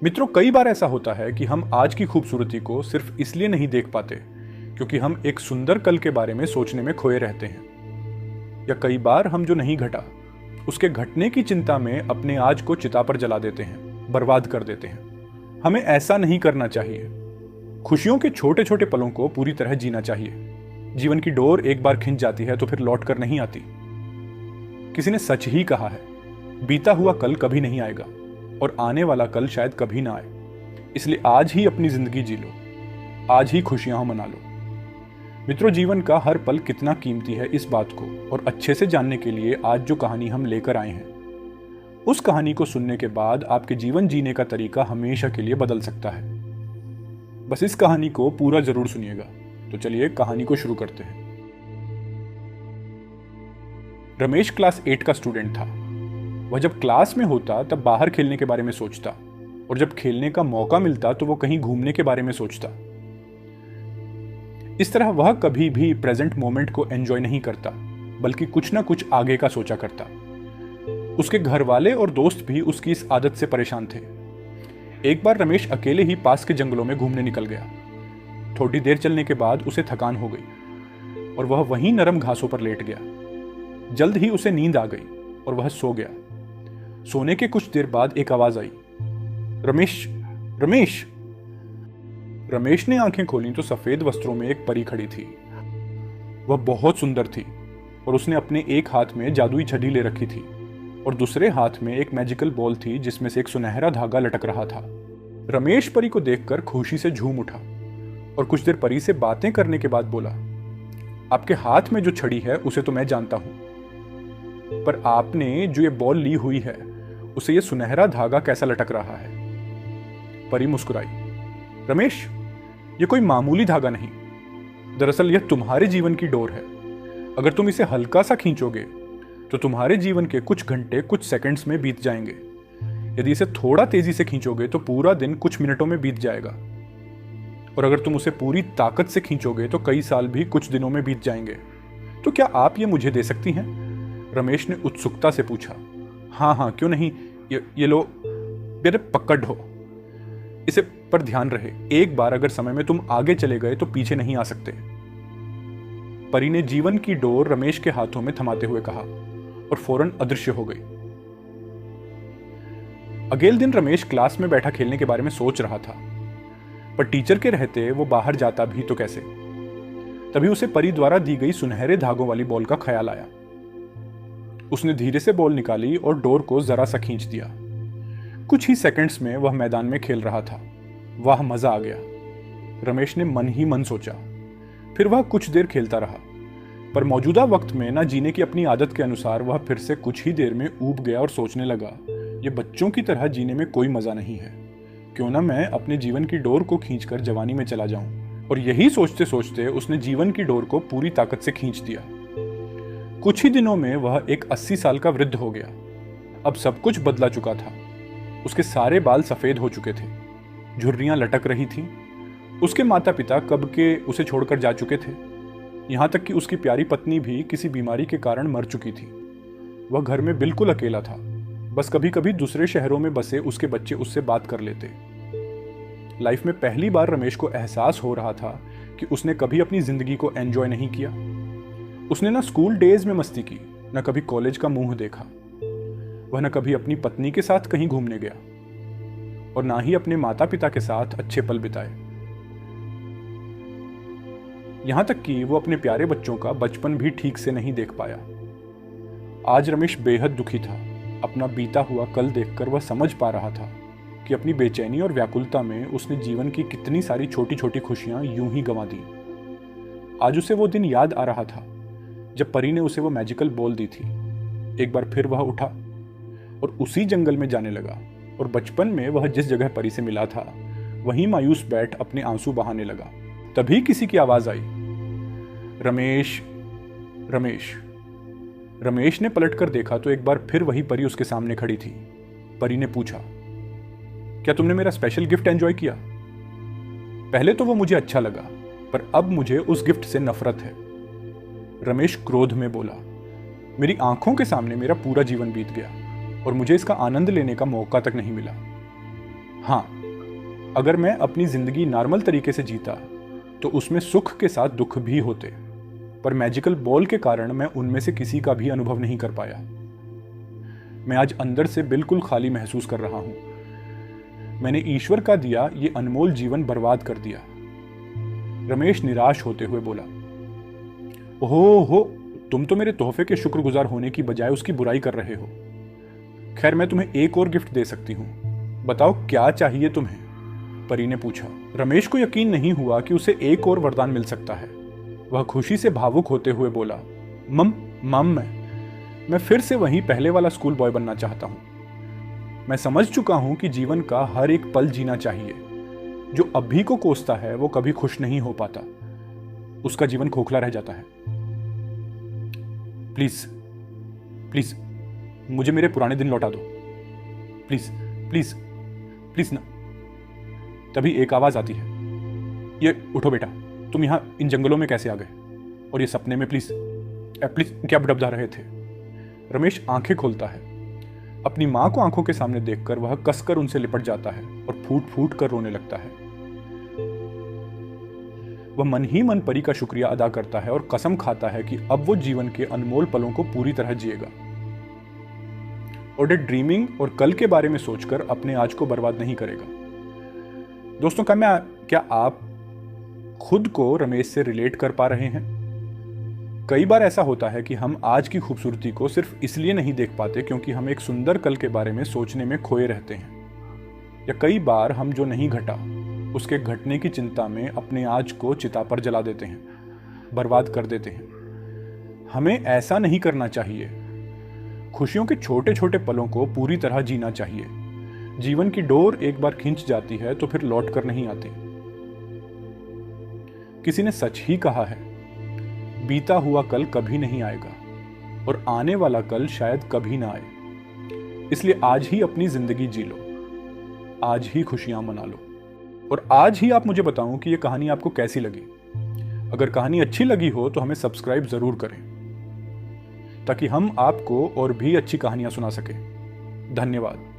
मित्रों, कई बार ऐसा होता है कि हम आज की खूबसूरती को सिर्फ इसलिए नहीं देख पाते क्योंकि हम एक सुंदर कल के बारे में सोचने में खोए रहते हैं। या कई बार हम जो नहीं घटा उसके घटने की चिंता में अपने आज को चिता पर जला देते हैं, बर्बाद कर देते हैं। हमें ऐसा नहीं करना चाहिए। खुशियों के छोटे छोटे पलों को पूरी तरह जीना चाहिए। जीवन की डोर एक बार खिंच जाती है तो फिर लौट कर नहीं आती। किसी ने सच ही कहा है, बीता हुआ कल कभी नहीं आएगा और आने वाला कल शायद कभी ना आए। इसलिए आज ही अपनी जिंदगी जी लो, आज ही खुशियां मना लो। मित्रों, जीवन का हर पल कितना कीमती है, इस बात को और अच्छे से जानने के लिए आज जो कहानी हम लेकर आए हैं, उस कहानी को सुनने के बाद आपके जीवन जीने का तरीका हमेशा के लिए बदल सकता है। बस इस कहानी को पूरा जरूर सुनिएगा। तो चलिए कहानी को शुरू करते हैं। रमेश क्लास 8 का स्टूडेंट था। वह जब क्लास में होता तब बाहर खेलने के बारे में सोचता और जब खेलने का मौका मिलता तो वो कहीं घूमने के बारे में सोचता। इस तरह वह कभी भी प्रेजेंट मोमेंट को एंजॉय नहीं करता, बल्कि कुछ ना कुछ आगे का सोचा करता। उसके घर वाले और दोस्त भी उसकी इस आदत से परेशान थे। एक बार रमेश अकेले ही पास के जंगलों में घूमने निकल गया। थोड़ी देर चलने के बाद उसे थकान हो गई और वह वहीं नरम घासों पर लेट गया। जल्द ही उसे नींद आ गई और वह सो गया। सोने के कुछ देर बाद एक आवाज आई, रमेश, रमेश। रमेश ने आंखें खोली तो सफेद वस्त्रों में एक परी खड़ी थी। वह बहुत सुंदर थी और उसने अपने एक हाथ में जादुई छड़ी ले रखी थी और दूसरे हाथ में एक मैजिकल बॉल थी जिसमें से एक सुनहरा धागा लटक रहा था। रमेश परी को देखकर खुशी से झूम उठा और कुछ देर परी से बातें करने के बाद बोला, आपके हाथ में जो छड़ी है उसे तो मैं जानता हूं, पर आपने जो ये बॉल ली हुई है उसे ये सुनहरा धागा कैसा लटक रहा है? परी मुस्कुराई, रमेश, ये कोई मामूली धागा नहीं, दरअसल यह तुम्हारे जीवन की डोर है। अगर तुम इसे हल्का सा खींचोगे तो तुम्हारे जीवन के कुछ घंटे कुछ सेकंड्स में बीत जाएंगे। यदि इसे थोड़ा तेजी से खींचोगे तो पूरा दिन कुछ मिनटों में बीत जाएगा और अगर तुम उसे पूरी ताकत से खींचोगे तो कई साल भी कुछ दिनों में बीत जाएंगे। तो क्या आप ये मुझे दे सकती हैं? रमेश ने उत्सुकता से पूछा। हाँ हाँ, क्यों नहीं, ये लो, मेरे पकड़ हो इसे, पर ध्यान रहे, एक बार अगर समय में तुम आगे चले गए तो पीछे नहीं आ सकते। परी ने जीवन की डोर रमेश के हाथों में थमाते हुए कहा और फौरन अदृश्य हो गई। अगले दिन रमेश क्लास में बैठा खेलने के बारे में सोच रहा था, पर टीचर के रहते वो बाहर जाता भी तो कैसे। तभी उसे परी द्वारा दी गई सुनहरे धागों वाली बॉल का ख्याल आया। उसने धीरे से बॉल निकाली और डोर को जरा सा खींच दिया। कुछ ही सेकंड्स में वह मैदान में खेल रहा था। वाह, मजा आ गया, रमेश ने मन ही मन सोचा। फिर वह कुछ देर खेलता रहा, पर मौजूदा वक्त में ना जीने की अपनी आदत के अनुसार वह फिर से कुछ ही देर में ऊब गया और सोचने लगा, ये बच्चों की तरह जीने में कोई मजा नहीं है। क्यों ना मैं अपने जीवन की डोर को खींचकर जवानी में चला जाऊं। और यही सोचते सोचते उसने जीवन की डोर को पूरी ताकत से खींच दिया। कुछ ही दिनों में वह एक 80 साल का वृद्ध हो गया। अब सब कुछ बदला चुका था। उसके सारे बाल सफेद हो चुके थे, झुर्रियां लटक रही थीं। उसके माता पिता कब के उसे छोड़कर जा चुके थे। यहां तक कि उसकी प्यारी पत्नी भी किसी बीमारी के कारण मर चुकी थी। वह घर में बिल्कुल अकेला था। बस कभी कभी दूसरे शहरों में बसे उसके बच्चे उससे बात कर लेते। लाइफ में पहली बार रमेश को एहसास हो रहा था कि उसने कभी अपनी जिंदगी को एंजॉय नहीं किया। उसने ना स्कूल डेज में मस्ती की, ना कभी कॉलेज का मुंह देखा। वह न कभी अपनी पत्नी के साथ कहीं घूमने गया और ना ही अपने माता पिता के साथ अच्छे पल बिताए। यहां तक कि वो अपने प्यारे बच्चों का बचपन भी ठीक से नहीं देख पाया। आज रमेश बेहद दुखी था। अपना बीता हुआ कल देखकर वह समझ पा रहा था कि अपनी बेचैनी और व्याकुलता में उसने जीवन की कितनी सारी छोटी छोटी खुशियां यूं ही गंवा दी। आज उसे वो दिन याद आ रहा था जब परी ने उसे वो मैजिकल बॉल दी थी। एक बार फिर वह उठा और उसी जंगल में जाने लगा और बचपन में वह जिस जगह परी से मिला था वहीं मायूस बैठ अपने आंसू बहाने लगा। तभी किसी की आवाज आई, रमेश, रमेश। रमेश ने पलटकर देखा तो एक बार फिर वही परी उसके सामने खड़ी थी। परी ने पूछा, क्या तुमने मेरा स्पेशल गिफ्ट एंजॉय किया? पहले तो वो मुझे अच्छा लगा, पर अब मुझे उस गिफ्ट से नफरत है। रमेश क्रोध में बोला, मेरी आंखों के सामने मेरा पूरा जीवन बीत गया और मुझे इसका आनंद लेने का मौका तक नहीं मिला। हाँ, अगर मैं अपनी जिंदगी नॉर्मल तरीके से जीता तो उसमें सुख के साथ दुख भी होते, पर मैजिकल बॉल के कारण मैं उनमें से किसी का भी अनुभव नहीं कर पाया। मैं आज अंदर से बिल्कुल खाली महसूस कर रहा हूं। मैंने ईश्वर का दिया ये अनमोल जीवन बर्बाद कर दिया। रमेश निराश होते हुए बोला, ओहो, तुम तो मेरे तोहफे के शुक्रगुजार होने की बजाय उसकी बुराई कर रहे हो। खैर, मैं तुम्हें एक और गिफ्ट दे सकती हूँ, बताओ क्या चाहिए तुम्हें? परी ने पूछा। रमेश को यकीन नहीं हुआ कि उसे एक और वरदान मिल सकता है। वह खुशी से भावुक होते हुए बोला, मम मैं फिर से वही पहले वाला स्कूल बॉय बनना चाहता हूं। मैं समझ चुका हूं कि जीवन का हर एक पल जीना चाहिए। जो अभी को कोसता है वो कभी खुश नहीं हो पाता, उसका जीवन खोखला रह जाता है। प्लीज प्लीज मुझे मेरे पुराने दिन लौटा दो, प्लीज प्लीज प्लीज ना। तभी एक आवाज आती है, ये उठो बेटा, तुम यहां इन जंगलों में कैसे आ गए? और ये सपने में प्लीज क्या बड़बड़ा रहे थे? रमेश आंखें खोलता है। अपनी मां को आंखों के सामने देखकर वह कसकर उनसे लिपट जाता है और फूट फूट कर रोने लगता है। वह मन ही मन परी का शुक्रिया अदा करता है और कसम खाता है कि अब वो जीवन के अनमोल पलों को पूरी तरह जिएगा और डे ड्रीमिंग और कल के बारे में सोचकर अपने आज को बर्बाद नहीं करेगा। दोस्तों, क्या आप खुद को रमेश से रिलेट कर पा रहे हैं? कई बार ऐसा होता है कि हम आज की खूबसूरती को सिर्फ इसलिए नहीं देख पाते क्योंकि हम एक सुंदर कल के बारे में सोचने में खोए रहते हैं, या कई बार हम जो नहीं घटा उसके घटने की चिंता में अपने आज को चिता पर जला देते हैं, बर्बाद कर देते हैं। हमें ऐसा नहीं करना चाहिए। खुशियों के छोटे छोटे पलों को पूरी तरह जीना चाहिए। जीवन की डोर एक बार खींच जाती है तो फिर लौट कर नहीं आती। किसी ने सच ही कहा है, बीता हुआ कल कभी नहीं आएगा और आने वाला कल शायद कभी ना आए। इसलिए आज ही अपनी जिंदगी जी लो, आज ही खुशियां मना लो और आज ही आप मुझे बताओ कि यह कहानी आपको कैसी लगी। अगर कहानी अच्छी लगी हो तो हमें सब्सक्राइब जरूर करें ताकि हम आपको और भी अच्छी कहानियां सुना सकें। धन्यवाद।